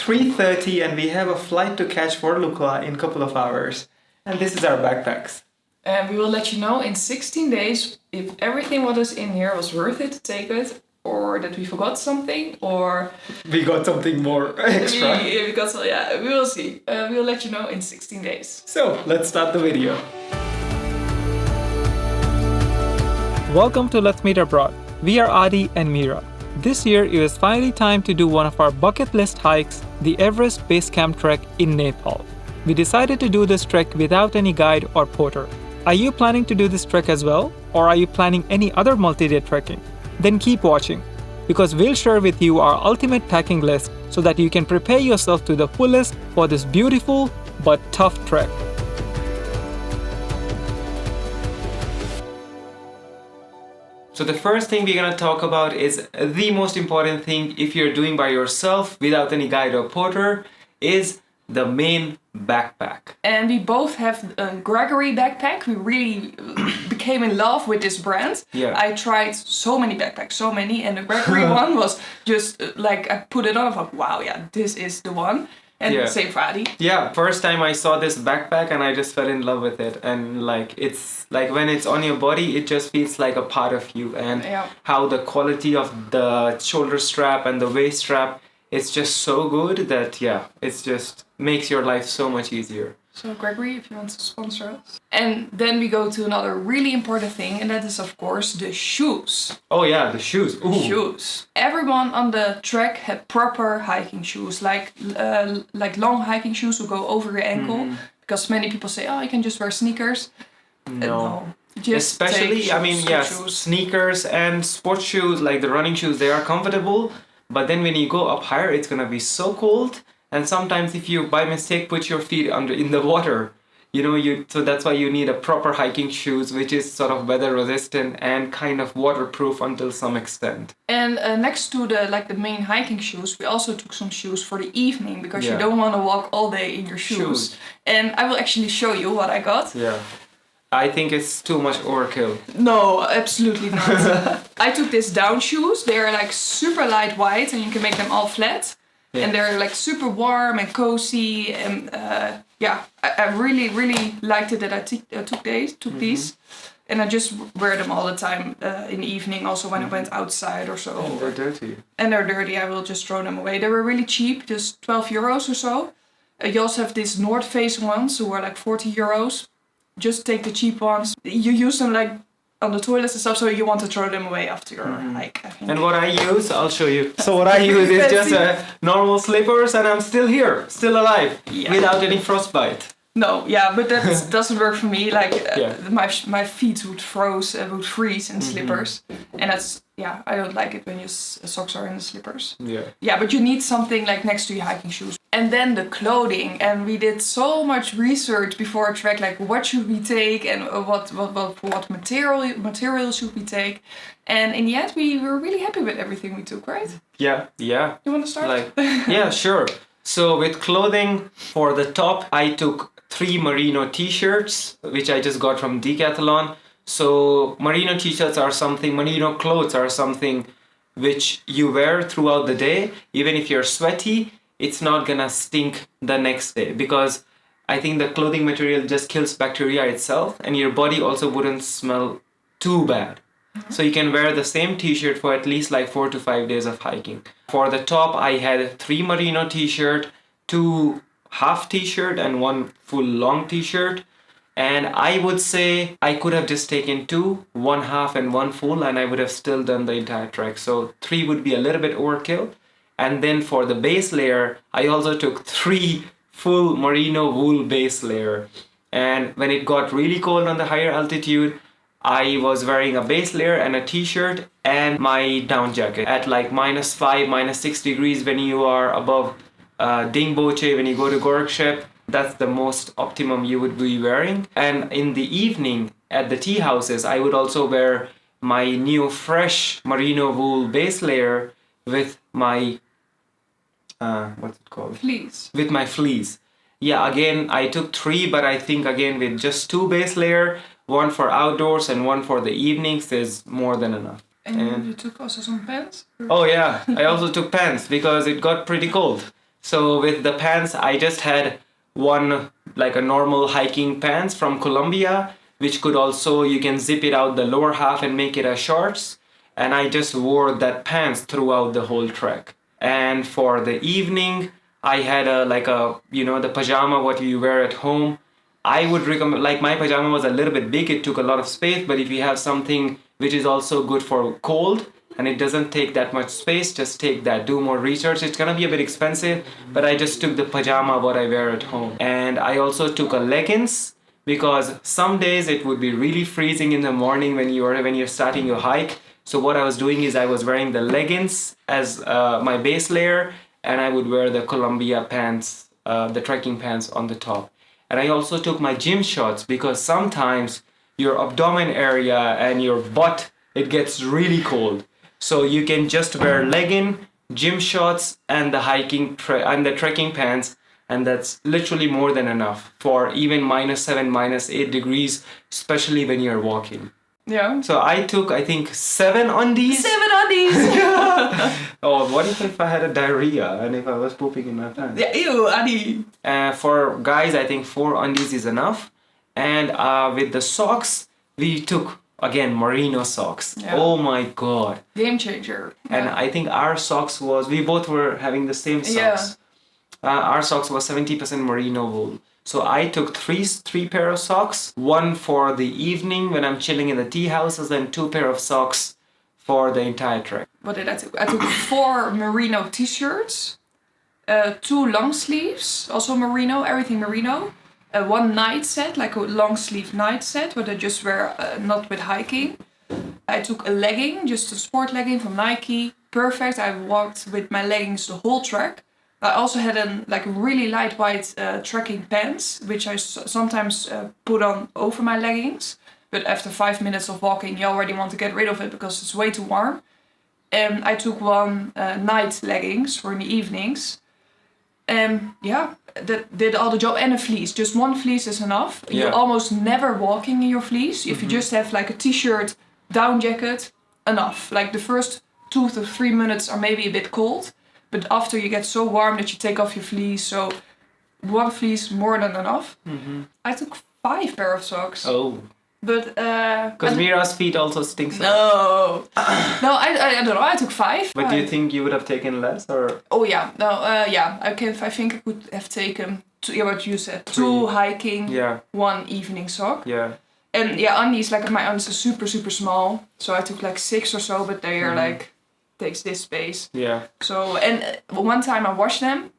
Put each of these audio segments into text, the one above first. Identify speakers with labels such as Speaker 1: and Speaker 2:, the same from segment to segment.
Speaker 1: 3:30 and we have a flight to catch for Lukla in a couple of hours. And this is our backpacks.
Speaker 2: And we will let you know in 16 days if everything what is in here was worth it to take it, or that we forgot something, or
Speaker 1: we got something more extra.
Speaker 2: We got some, we will see. We will let you know in 16 days.
Speaker 1: So let's start the video. Welcome to Let's Meet Abroad. We are Adi and Mira. This year it was finally time to do one of our bucket list hikes, the Everest Base Camp Trek in Nepal. We decided to do this trek without any guide or porter. Are you planning to do this trek as well? Or are you planning any other multi-day trekking? Then keep watching, because we'll share with you our ultimate packing list so that you can prepare yourself to the fullest for this beautiful but tough trek. So the first thing we're going to talk about is the most important thing if you're doing by yourself without any guide or porter is the main backpack.
Speaker 2: And we both have a Gregory backpack. We really became in love with this brand.
Speaker 1: Yeah.
Speaker 2: I tried so many backpacks, and the Gregory one was just like, I put it on, I thought, wow, yeah, this is the one. And same for Adi.
Speaker 1: Yeah, first time I saw this backpack and I just fell in love with it. And like, it's like when it's on your body, it just feels like a part of you. And how the quality of the shoulder strap and the waist strap, it's just so good that, it's just makes your life so much easier.
Speaker 2: So Gregory, if you want to sponsor us. And then we go to another really important thing, and that is of course the shoes.
Speaker 1: Oh yeah, the shoes. Ooh.
Speaker 2: Shoes. Everyone on the trek had proper hiking shoes, like long hiking shoes who go over your ankle. Because many people say, oh, you can just wear sneakers.
Speaker 1: No.
Speaker 2: Just
Speaker 1: especially, shoes. Sneakers and sports shoes, like the running shoes, they are comfortable. But then when you go up higher, it's gonna be so cold. And sometimes if you by mistake put your feet in the water, so that's why you need a proper hiking shoes, which is sort of weather resistant and kind of waterproof until some extent.
Speaker 2: And next to the main hiking shoes, we also took some shoes for the evening, because you don't want to walk all day in your shoes. And I will actually show you what I got.
Speaker 1: Yeah. I think it's too much overkill.
Speaker 2: No, absolutely not. I took these down shoes. They're like super lightweight and you can make them all flat. Yeah. And they're like super warm and cozy. And I really, really liked it that I took these. And I just wear them all the time in the evening, also when I went outside or so.
Speaker 1: And they're dirty.
Speaker 2: I will just throw them away. They were really cheap, just 12 euros or so. You also have these North Face ones who are like 40 euros. Just take the cheap ones. You use them like on the toilets and stuff, so you want to throw them away after your hike, I think.
Speaker 1: And what I use, I'll show you. So what I use is just normal slippers, and I'm still here, still alive, without any frostbite.
Speaker 2: No, but that doesn't work for me. Like my feet would freeze in slippers, and that's I don't like it when your socks are in the slippers. Yeah, but you need something like next to your hiking shoes. And then the clothing, and we did so much research before a trek, like what should we take and what material should we take, and in the end we were really happy with everything we took, right? Yeah. You want to start?
Speaker 1: Yeah, sure. So with clothing, for the top, I took 3 merino t-shirts, which I just got from Decathlon. So merino clothes are something which you wear throughout the day. Even if you're sweaty, it's not gonna stink the next day, because I think the clothing material just kills bacteria itself, and your body also wouldn't smell too bad. So you can wear the same t-shirt for at least like 4 to 5 days of hiking. For the top, I had 3 merino t-shirt, 2 half t-shirt and 1 full long t-shirt. And I would say I could have just taken 2, 1 half and 1 full, and I would have still done the entire trek. So 3 would be a little bit overkill. And then for the base layer, I also took 3 full merino wool base layer. And when it got really cold on the higher altitude, I was wearing a base layer and a t-shirt and my down jacket at like -5, -6 degrees when you are above Dingboche, when you go to Gorakshep. That's the most optimum you would be wearing. And in the evening at the tea houses, I would also wear my new fresh merino wool base layer with my what's it called?
Speaker 2: Fleece.
Speaker 1: With my fleece. Yeah, again, I took 3, but I think again with just 2 base layer, 1 for outdoors and 1 for the evenings is more than enough.
Speaker 2: And you took also some pants?
Speaker 1: Oh yeah, I also took pants because it got pretty cold. So with the pants, I just had one like a normal hiking pants from Colombia, which could also, you can zip it out the lower half and make it as shorts. And I just wore that pants throughout the whole trek. And for the evening, I had the pajama what you wear at home. I would recommend, like my pajama was a little bit big, it took a lot of space, but if you have something which is also good for cold and it doesn't take that much space, just take that, do more research. It's gonna be a bit expensive, but I just took the pajama what I wear at home. And I also took a leggings because some days it would be really freezing in the morning when you're starting your hike. So what I was doing is I was wearing the leggings as my base layer, and I would wear the Columbia pants, the trekking pants on the top. And I also took my gym shorts because sometimes your abdomen area and your butt, it gets really cold. So you can just wear legging, gym shorts, and the and the trekking pants, and that's literally more than enough for even -7, -8 degrees, especially when you're walking.
Speaker 2: Yeah.
Speaker 1: So I took, I think, 7 undies.
Speaker 2: 7 undies!
Speaker 1: Oh, what if I had a diarrhea and if I was pooping in my pants?
Speaker 2: Yeah, ew, undie.
Speaker 1: For guys, I think 4 undies is enough. And with the socks, we took, again, merino socks. Yeah. Oh my god.
Speaker 2: Game changer.
Speaker 1: And
Speaker 2: yeah.
Speaker 1: I think our socks we both were having the same socks. Yeah. Our socks was 70% merino wool. So I took three pair of socks, one for the evening when I'm chilling in the tea houses, and 2 pair of socks for the entire trek.
Speaker 2: What did I take? I took 4 merino t-shirts, 2 long sleeves, also merino, everything merino, 1 night set, like a long sleeve night set, what I just wear not with hiking. I took a legging, just a sport legging from Nike, perfect. I walked with my leggings the whole trek. I also had a really light white trekking pants, which I sometimes put on over my leggings. But after 5 minutes of walking, you already want to get rid of it because it's way too warm. And I took 1 night leggings for in the evenings. That did all the job. And a fleece. Just 1 fleece is enough. Yeah. You're almost never walking in your fleece. If you just have like a t-shirt, down jacket, enough. Like the first 2 to 3 minutes are maybe a bit cold. But after you get so warm that you take off your fleece, so 1 fleece more than enough. Mm-hmm. I took 5 pair of socks.
Speaker 1: Oh.
Speaker 2: But
Speaker 1: because Mira's feet also stink.
Speaker 2: No, no, I don't know. I took 5.
Speaker 1: But do you think you would have taken less, or?
Speaker 2: Oh yeah, no, yeah. I think I could have taken 2. Yeah, what you said. 2 hiking. Yeah. 1 evening sock.
Speaker 1: Yeah.
Speaker 2: And yeah, undies, like my undies are super small, so I took like 6 or so, but they are like takes this space.
Speaker 1: Yeah.
Speaker 2: So and one time I washed them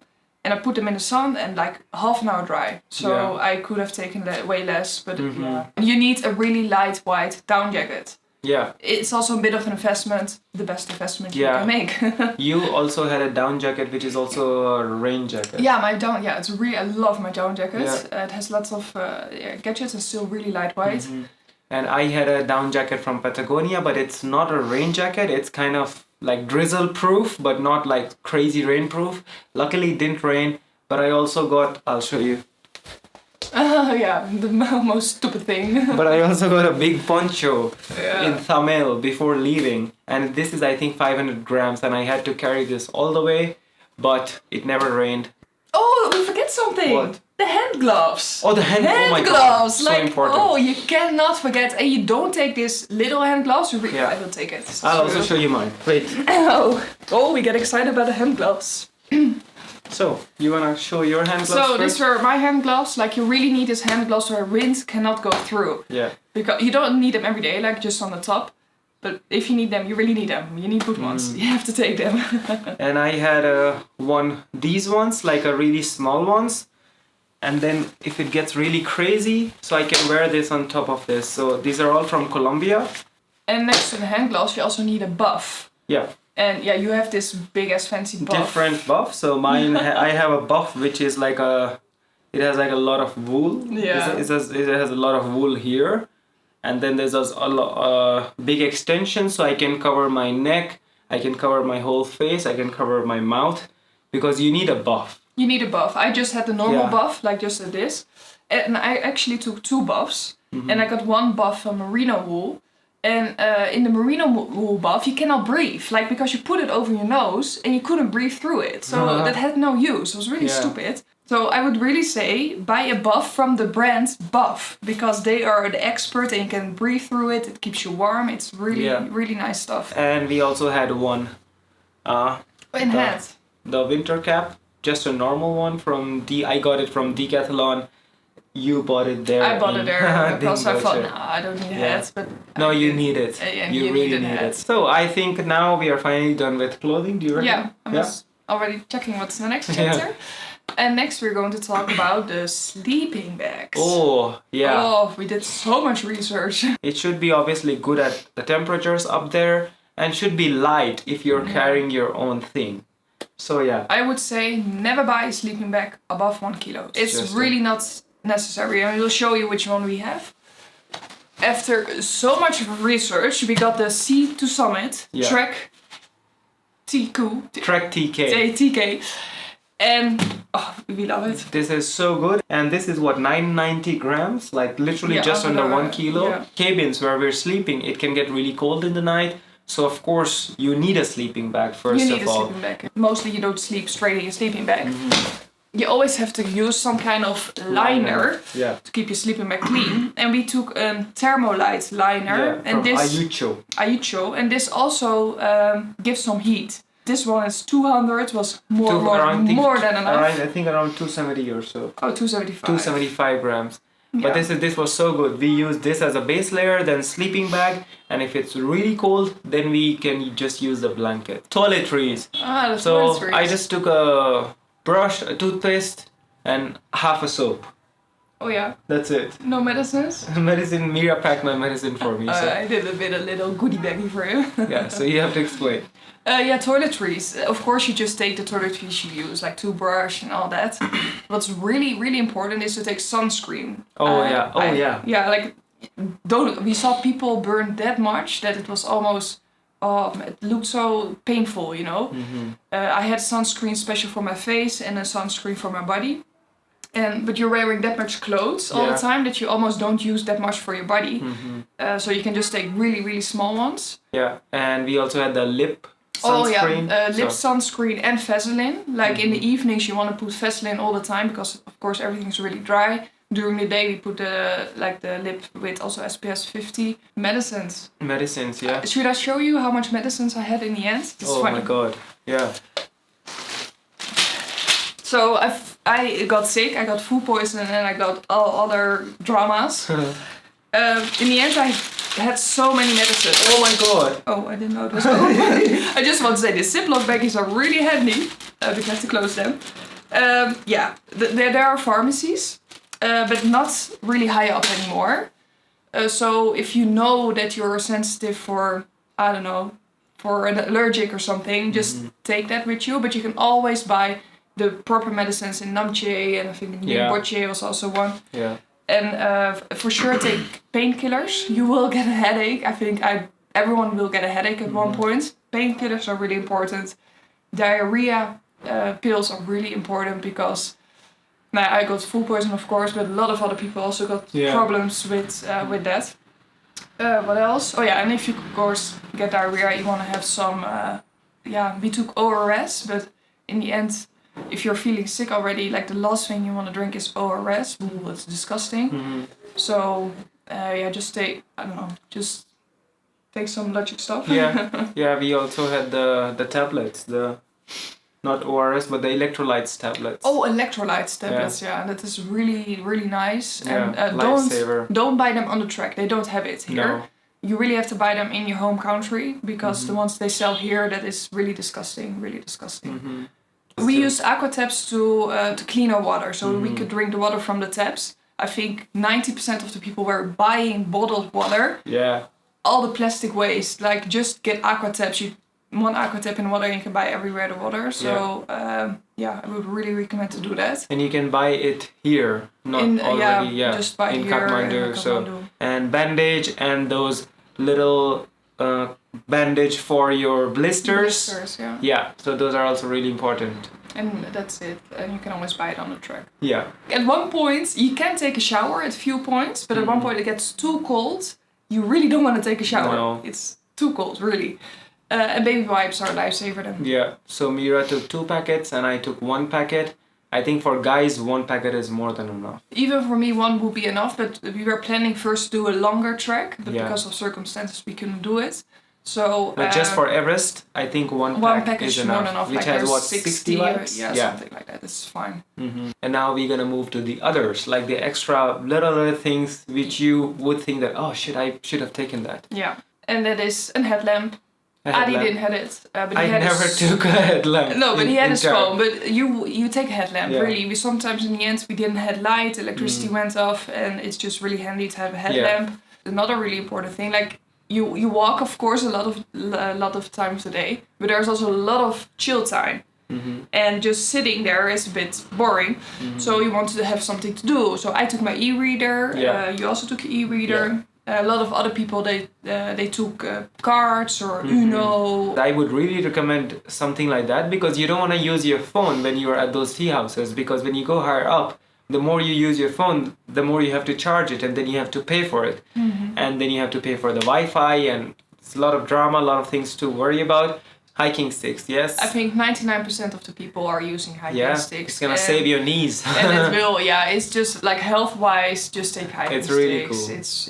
Speaker 2: and I put them in the sun and like half an hour dry. So I could have taken way less, but yeah. You need a really light white down jacket.
Speaker 1: Yeah.
Speaker 2: It's also a bit of an investment, the best investment you can make.
Speaker 1: You also had a down jacket, which is also a rain jacket.
Speaker 2: Yeah, it's really, I love my down jacket. Yeah. It has lots of gadgets and still really lightweight. Mm-hmm.
Speaker 1: And I had a down jacket from Patagonia, but it's not a rain jacket. It's kind of like drizzle proof, but not like crazy rain proof. Luckily it didn't rain, but I also got, I'll show you.
Speaker 2: Yeah, the most stupid thing.
Speaker 1: But I also got a big poncho in Thamel before leaving. And this is, I think, 500 grams. And I had to carry this all the way, but it never rained.
Speaker 2: Oh, we forget something.
Speaker 1: What?
Speaker 2: The hand gloves.
Speaker 1: Oh, the hand gloves.
Speaker 2: Oh my gloves.
Speaker 1: God. So important.
Speaker 2: Oh, you cannot forget. And you don't take this little hand gloves. I will take it.
Speaker 1: I'll also show you mine. Wait.
Speaker 2: Oh, we get excited about the hand gloves.
Speaker 1: So, you wanna show your hand gloves
Speaker 2: So, these were my hand gloves. Like, you really need these hand gloves where wind cannot go through.
Speaker 1: Yeah.
Speaker 2: Because you don't need them every day, like just on the top. But if you need them, you really need them. You need good ones. You have to take them.
Speaker 1: And I had these ones, like a really small ones. And then if it gets really crazy, so I can wear this on top of this. So these are all from Colombia.
Speaker 2: And next to the hand gloves, you also need a buff.
Speaker 1: Yeah.
Speaker 2: And yeah, you have this big ass fancy buff.
Speaker 1: Different buff. So mine, I have a buff which is like it has like a lot of wool.
Speaker 2: Yeah.
Speaker 1: It has a lot of wool here. And then there's a big extension, so I can cover my neck, I can cover my whole face, I can cover my mouth, because you need a buff.
Speaker 2: You need a buff. I just had the normal buff, like just this. And I actually took 2 buffs. Mm-hmm. And I got 1 buff from merino wool. And in the merino wool buff, you cannot breathe, like because you put it over your nose and you couldn't breathe through it. So that had no use. It was really stupid. So I would really say buy a buff from the brand Buff, because they are the expert and you can breathe through it. It keeps you warm. It's really, really nice stuff.
Speaker 1: And we also had one. The winter cap, just a normal one from I got it from Decathlon. You bought it there.
Speaker 2: I bought it there because I thought, I don't need hats, but
Speaker 1: no, you need it. You really need it. So I think now we are finally done with clothing. Do you reckon?
Speaker 2: Yeah, I was already checking what's the next chapter. And next we're going to talk about the sleeping bags.
Speaker 1: Oh, yeah.
Speaker 2: Oh, we did so much research.
Speaker 1: It should be obviously good at the temperatures up there and should be light if you're carrying your own thing. So yeah.
Speaker 2: I would say never buy a sleeping bag above 1 kilo. It's really not necessary. I will show you which one we have. After so much research, we got the Sea to Summit Trek TK. And we love it.
Speaker 1: This is so good. And this is what, 990 grams? Like literally just under 1 kilo. Yeah. Cabins where we're sleeping, it can get really cold in the night. So of course you need a sleeping bag first of all.
Speaker 2: You need a sleeping bag. Mostly you don't sleep straight in your sleeping bag. You always have to use some kind of liner to keep your sleeping bag clean. And we took a Thermolite liner.
Speaker 1: From
Speaker 2: Ayucho. And this also gives some heat. This one is 200, was more than enough.
Speaker 1: I think around 270 or so.
Speaker 2: Oh, 275.
Speaker 1: 275 grams. But this was so good. We used this as a base layer, then sleeping bag, and if it's really cold, then we can just use the blanket. Toiletries.
Speaker 2: Toiletries.
Speaker 1: I just took a brush, a toothpaste, and half a soap.
Speaker 2: Oh yeah.
Speaker 1: That's it.
Speaker 2: No medicines?
Speaker 1: Medicine, Mira packed my medicine for me. So.
Speaker 2: I did a little goodie baggy for you.
Speaker 1: Yeah, so you have to explain.
Speaker 2: Toiletries. Of course you just take the toiletries you use, like toothbrush and all that. What's really, really important is to take sunscreen. Yeah, like we saw people burn that much that it was almost it looked so painful, you know. I had sunscreen special for my face and a sunscreen for my body. But you're wearing that much clothes all the time that you almost don't use that much for your body. So you can just take really, really small ones. Yeah,
Speaker 1: and we also had the lip sunscreen.
Speaker 2: Lip sunscreen and Vaseline. Like in the evenings you want to put Vaseline all the time because of course everything's really dry. During the day we put the lip with also SPF 50. Medicines, yeah. Should I show you how much medicines I had in the end?
Speaker 1: My god, yeah.
Speaker 2: So I got sick, I got food poisoning and I got all other dramas. In the end I had so many medicines.
Speaker 1: Oh my god.
Speaker 2: Oh, I didn't know it was open. I just want to say the Ziploc baggies are really handy. We have to close them. There are pharmacies, but not really high up anymore. So if you know that you're sensitive for, I don't know, for an allergic or something, just take that with you. But you can always buy the proper medicines in Namche, and I think Nimboche was also one. Yeah. And for sure take painkillers. You will get a headache. I think everyone will get a headache at one point. Painkillers are really important. Diarrhea pills are really important because I got food poisoning of course, but a lot of other people also got problems with that. What else? Oh yeah, and if you of course get diarrhea, you want to have some. We took ORS, but in the end, if you're feeling sick already, like the last thing you want to drink is ORS. Ooh, it's disgusting. So just take some logic stuff. We also had the tablets, not ORS, but the electrolytes tablets. Oh, electrolytes tablets, that is really, really nice. And don't buy them on the track. They don't have it here. No. You really have to buy them in your home country because the ones they sell here, that is really disgusting, really disgusting. We used aqua taps to clean our water, so we could drink the water from the taps. I think 90% of the people were buying bottled water. Yeah. All the plastic waste, like just get aqua taps. One aqua tap in water, and you can buy everywhere the water. So I would really recommend to do that. And you can buy it here, just buy in Kathmandu. And bandage and those little bandage for your blisters. So those are also really important. And that's it. And you can always buy it on the track. Yeah. At one point, you can take a shower at a few points, but at one point it gets too cold. you really don't want to take a shower.
Speaker 1: No.
Speaker 2: It's too cold, really. And baby wipes are a lifesaver then.
Speaker 1: Yeah, so Mira took 2 packets and I took 1 packet. I think for guys, 1 packet is more than enough.
Speaker 2: Even for me, 1 would be enough, but we were planning first to do a longer trek, but because of circumstances, we couldn't do it. So,
Speaker 1: but just for Everest, I think 1 pack is
Speaker 2: more than enough.
Speaker 1: Which
Speaker 2: like
Speaker 1: has what, 60 wipes?
Speaker 2: Yeah, something like that. It's fine.
Speaker 1: Mm-hmm. And now we're gonna move to the others, like the extra little things which you would think that, oh shit, I should have taken that.
Speaker 2: Yeah, and that is a headlamp. Adi didn't have it, but
Speaker 1: I never took a headlamp.
Speaker 2: No, but he had his phone. But you take a headlamp. Really. We sometimes in the end we didn't have light, electricity went off, and it's just really handy to have a headlamp. Yeah. Another really important thing, like you walk of course a lot of times a day, but there's also a lot of chill time. Mm-hmm. And just sitting there is a bit boring. Mm-hmm. So you wanted to have something to do. So I took my e-reader. You also took your e-reader. Yeah. A lot of other people they took cards or Uno.
Speaker 1: I would really recommend something like that because you don't want to use your phone when you're at those tea houses, because when you go higher up, the more you use your phone, the more you have to charge it, and then you have to pay for it. Mm-hmm. And then you have to pay for the Wi-Fi, and it's a lot of drama, a lot of things to worry about. Hiking sticks, yes.
Speaker 2: I think 99% of the people are using hiking sticks.
Speaker 1: It's gonna save your knees.
Speaker 2: And it will, it's just like health-wise, just take hiking sticks.
Speaker 1: It's really cool.
Speaker 2: It's,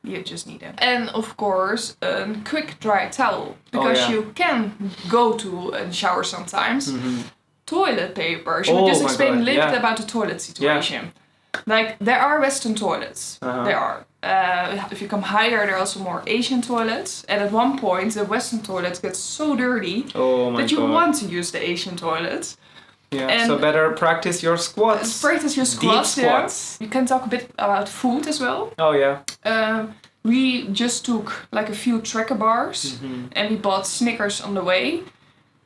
Speaker 2: you just need them. And of course, a quick dry towel. Because you can go to a shower sometimes. Mm-hmm. Toilet paper. Should we just explain a little bit about the toilet situation? Yeah. Like, there are Western toilets. Uh-huh. There are. If you come higher, there are also more Asian toilets. And at one point, the Western toilets get so dirty that you want to use the Asian toilets.
Speaker 1: Yeah, and so better practice your squats.
Speaker 2: Practice your squats. Deep squats. Yeah. You can talk a bit about food as well.
Speaker 1: Oh, yeah.
Speaker 2: We just took like a few tracker bars and we bought Snickers on the way.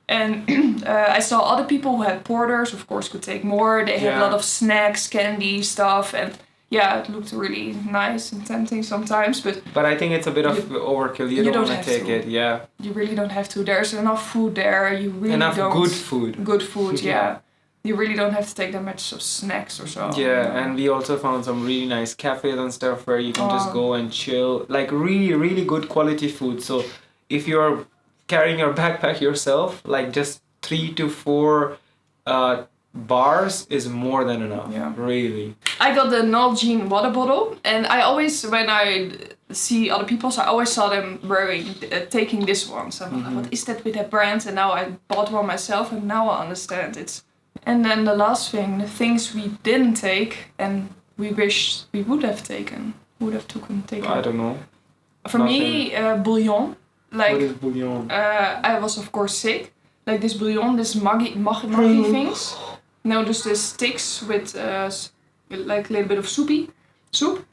Speaker 2: And I saw other people who had porters, of course, could take more. They had a lot of snacks, candy, stuff, and it looked really nice and tempting sometimes. But
Speaker 1: I think it's a bit of overkill. You don't want to take it,
Speaker 2: You really don't have to. There's enough food there. You really
Speaker 1: enough
Speaker 2: don't.
Speaker 1: Good food.
Speaker 2: Good food, yeah. You really don't have to take that much of snacks or so.
Speaker 1: Yeah, and we also found some really nice cafes and stuff where you can just go and chill. Like really, really good quality food. So if you're carrying your backpack yourself, like just 3 to 4 bars is more than enough. Yeah. Really.
Speaker 2: I got the Nalgene water bottle, and I always, when I see other people, so I always saw them taking this one. So I'm like, what is that with that brand? And now I bought one myself, and now I understand it. And then the last thing, the things we didn't take and we wish we would have taken.
Speaker 1: I don't know.
Speaker 2: For me, bouillon. Like,
Speaker 1: what is bouillon?
Speaker 2: I was of course sick. Like this bouillon, this maggi things. No, just the sticks with like a little bit of soup.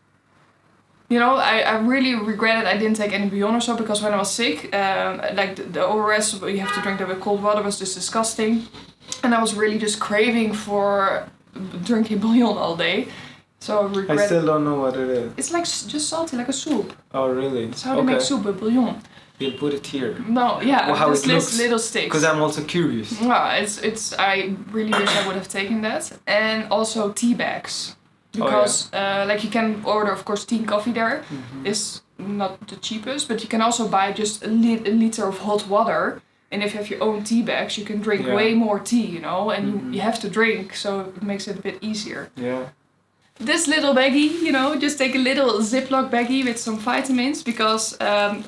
Speaker 2: You know, I really regretted I didn't take any bouillon or so, because when I was sick, like the ORS, you have to drink that with cold water, was just disgusting. And I was really just craving for drinking bouillon all day. So I
Speaker 1: still don't know what it is.
Speaker 2: It's like just salty, like a soup.
Speaker 1: Oh, really?
Speaker 2: It's how to make soup with bouillon.
Speaker 1: We'll put it here.
Speaker 2: No, yeah,
Speaker 1: well, how it looks.
Speaker 2: Little sticks.
Speaker 1: Because I'm also curious.
Speaker 2: Yeah, it's. I really wish I would have taken that, and also tea bags, because like you can order, of course, tea and coffee there. It's not the cheapest, but you can also buy just a liter of hot water. And if you have your own tea bags, you can drink way more tea, you know, and you have to drink, so it makes it a bit easier.
Speaker 1: Yeah.
Speaker 2: This little baggie, you know, just take a little Ziploc baggie with some vitamins, because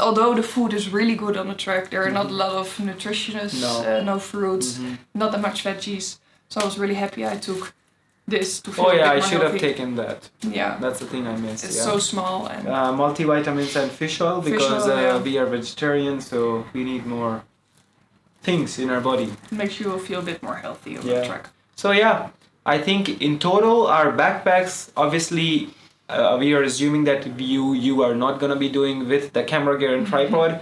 Speaker 2: although the food is really good on the trek, there are not a lot of nutritionists, no fruits, not that much veggies. So I was really happy I took this to feel a bit more
Speaker 1: I should
Speaker 2: healthy.
Speaker 1: have taken that.
Speaker 2: Yeah.
Speaker 1: That's the thing I missed.
Speaker 2: It's so small. And
Speaker 1: multivitamins and fish oil, because we are vegetarians, so we need more things in our body.
Speaker 2: Makes you feel a bit more healthy on the trek.
Speaker 1: So I think in total our backpacks, obviously we are assuming that you are not gonna be doing with the camera gear and tripod.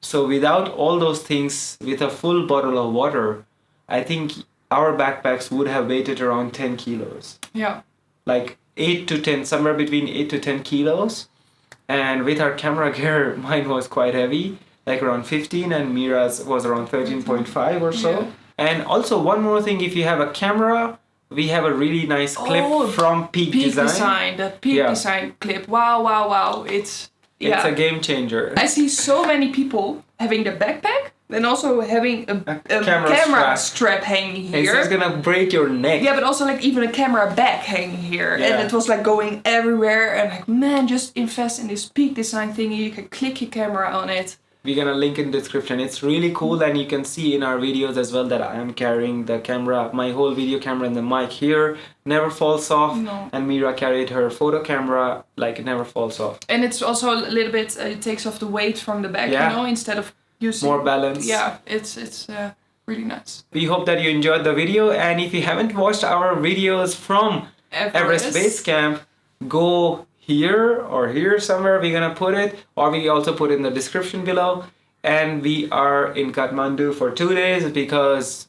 Speaker 1: So without all those things, with a full bottle of water, I think our backpacks would have weighted around 10 kilos.
Speaker 2: Yeah.
Speaker 1: Like 8 to 10, somewhere between 8 to 10 kilos. And with our camera gear, mine was quite heavy, like around 15, and Mira's was around 13.5 or so. Yeah. And also one more thing, if you have a camera, we have a really nice clip from Peak Design.
Speaker 2: The Peak Design clip. Wow. It's
Speaker 1: It's a game changer.
Speaker 2: I see so many people having the backpack and also having a camera strap hanging here.
Speaker 1: It's just gonna break your neck.
Speaker 2: Yeah, but also like even a camera bag hanging here. Yeah. And it was like going everywhere. And like, man, just invest in this peak design thingy. You can click your camera on it.
Speaker 1: We're gonna link in the description. It's really cool, and you can see in our videos as well that I am carrying the camera, my whole video camera and the mic here. Never falls off.
Speaker 2: No.
Speaker 1: And Mira carried her photo camera, like it never falls off.
Speaker 2: And it's also a little bit, it takes off the weight from the bag, you know, instead of using...
Speaker 1: More balance.
Speaker 2: Yeah, it's really nice.
Speaker 1: We hope that you enjoyed the video, and if you haven't watched our videos from Everest Base Camp, go here or here somewhere, we're gonna put it, or we also put it in the description below. And we are in Kathmandu for 2 days because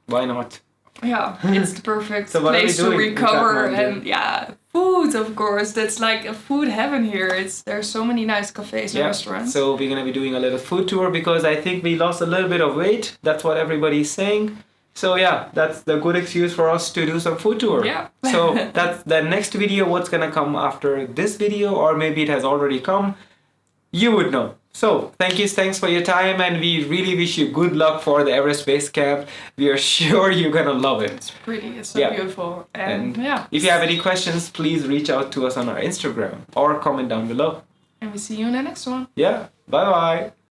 Speaker 1: why not?
Speaker 2: Yeah, it's the perfect place to recover. And food, of course, that's like a food heaven here. There's so many nice cafes and restaurants.
Speaker 1: So we're gonna be doing a little food tour because I think we lost a little bit of weight. That's what everybody's saying. So yeah, that's the good excuse for us to do some food tour.
Speaker 2: Yeah.
Speaker 1: So that's the next video. What's gonna come after this video, or maybe it has already come, you would know. So thanks for your time, and we really wish you good luck for the Everest Base Camp. We are sure you're gonna love it.
Speaker 2: It's pretty, it's so beautiful. And
Speaker 1: if you have any questions, please reach out to us on our Instagram or comment down below.
Speaker 2: And we see you in the next one.
Speaker 1: Yeah, bye bye.